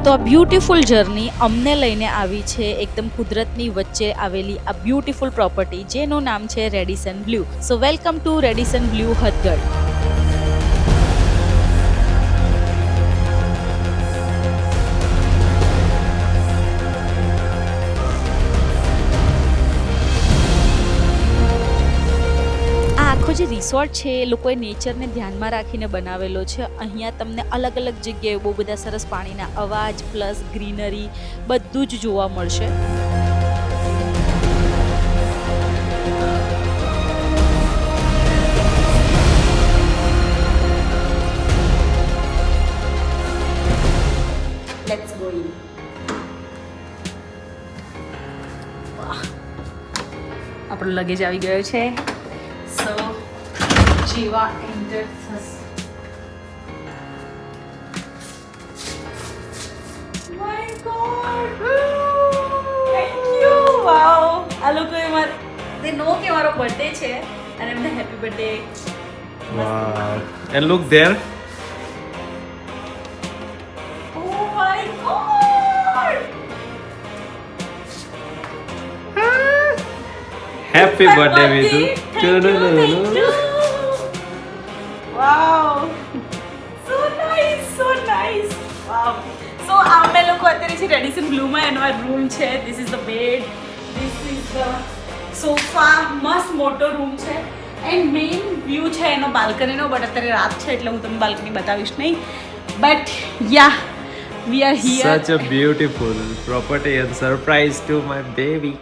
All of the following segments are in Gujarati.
તો આ બ્યુટીફુલ જર્ની અમને લઈને આવી છે એકદમ કુદરતની વચ્ચે આવેલી આ બ્યુટીફુલ પ્રોપર્ટી જેનું નામ છે Radisson Blu. So welcome to Radisson Blu Hadgadh. જે રિસોર્ટ છે એ લોકોએ નેચરને ધ્યાનમાં રાખીને બનાવેલો છે. અહીંયા તમને અલગ અલગ જગ્યાએ બહુ બધા સરસ પાણીના અવાજ પ્લસ ગ્રીનરી બધું જ જોવા મળશે. Let's go in. આપણો લગેજ આવી ગયો છે. સો Jiva entered us. My God! Thank you! Wow! આ લોકોએ they know કે મારો બર્થડે છે અને એમને happy birthday. Wow! And look there. Oh my God! Happy birthday, Vidu. Thank you. Wow! So nice, so nice. Wow. So અમે લોકો અત્યારે છે રેડિસન બ્લુમાં. એનો આ રૂમ છે. This is the bed. This is the sofa. મસ્ત મોટો રૂમ છે. એન્ડ મેઇન વ્યૂ છે એનો બાલ્કનીનો. બટ અત્યારે રાત છે એટલે હું તમને બાલ્કની બતાવીશ નહીં. But yeah we are here. Such a beautiful property and surprise to my baby.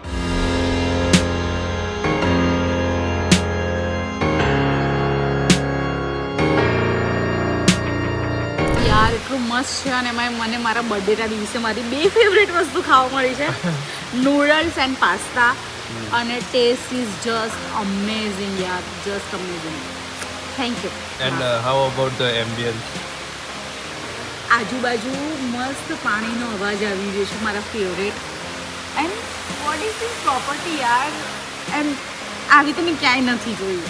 યાર એટલું મસ્ત છે અને એમાં મને મારા બર્થડેના દિવસે મારી બે ફેવરેટ વસ્તુ ખાવા મળી છે. નૂડલ્સ એન્ડ પાસ્તા અને ટેસ્ટ ઇઝ જસ્ટ અમેઝિંગ યાર, just amazing. Thank you. And how about the ambience? આજુબાજુ મસ્ત પાણીનો અવાજ આવી રહ્યો છે, મારા favourite. And what is this property યાર, એન્ડ આવી તો મેં ક્યાંય નથી જોઈ.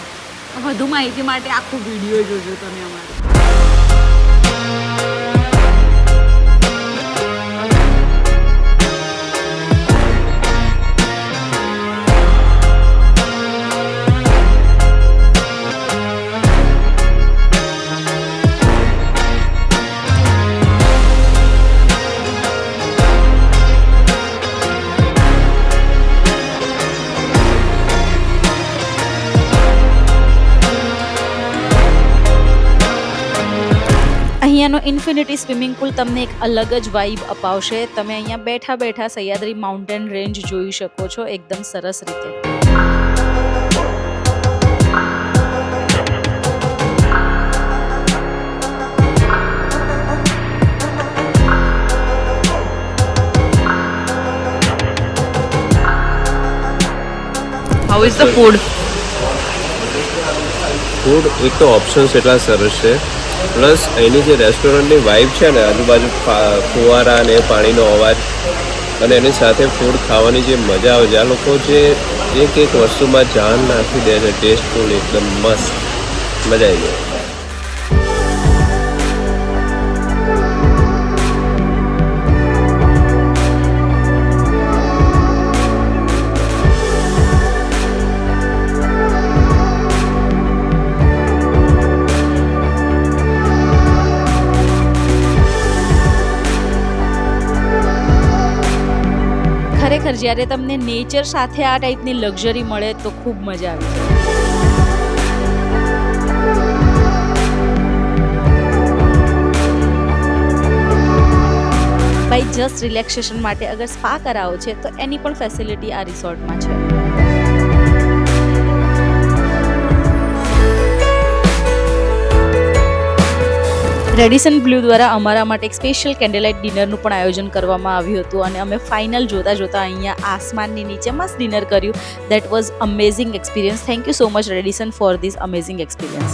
વધુ માહિતી માટે આખો વિડીયો જોજો તમે અમારો. અહીંયાનો ઇન્ફિનિટી સ્વિમિંગ પુલ તમને એક અલગ જ વાઇબ અપાવશે. તમે અહીંયા બેઠા બેઠા સહ્યાદ્રી માઉન્ટેન રેન્જ જોઈ શકો છો એકદમ સરસ રીતે. How is the food? Food એક તો ઓપ્શન્સ એટલા સરસ છે, પ્લસ અહીંની જે રેસ્ટોરન્ટની વાઇબ છે ને, આજુબાજુ ફુવારા અને પાણીનો અવાજ અને એની સાથે ફૂડ ખાવાની જે મજા આવે છે. આ લોકો જે એક એક વસ્તુમાં જાન નાખી દે છે, ટેસ્ટફુલ એકદમ મસ્ત, મજા આવી જાય. ખરેખર જ્યારે તમને નેચર સાથે આ ટાઈપની લક્ઝરી મળે તો ખૂબ મજા આવે છે. ભાઈ જસ્ટ રિલેક્સેશન માટે અગર સ્પા કરાવો છે તો એની પણ ફેસિલિટી આ રિસોર્ટમાં છે. રેડિસન બ્લુ દ્વારા અમારા માટે એક સ્પેશિયલ કેન્ડલલાઇટ ડિનરનું પણ આયોજન કરવામાં આવ્યું હતું અને અમે ફાઇનલ જોતા અહીંયા આસમાનની નીચે મસ્ત ડિનર કર્યું. That was amazing experience. Thank you so much Radisson for this amazing experience.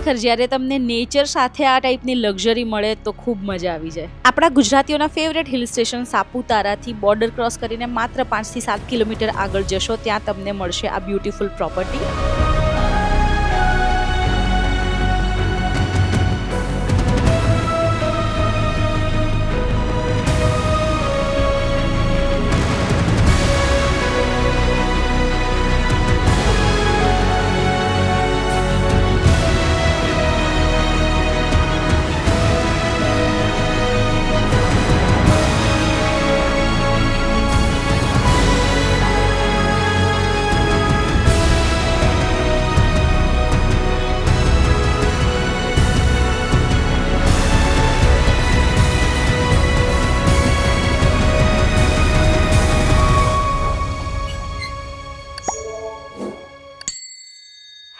ખરેખર જ્યારે તમને નેચર સાથે આ ટાઈપની લક્ઝરી મળે તો ખૂબ મજા આવી જાય. આપણા ગુજરાતીઓના ફેવરેટ હિલ સ્ટેશન સાપુતારાથી બોર્ડર ક્રોસ કરીને માત્ર 5 થી 7 કિલોમીટર આગળ જશો ત્યાં તમને મળશે આ બ્યુટીફુલ પ્રોપર્ટી.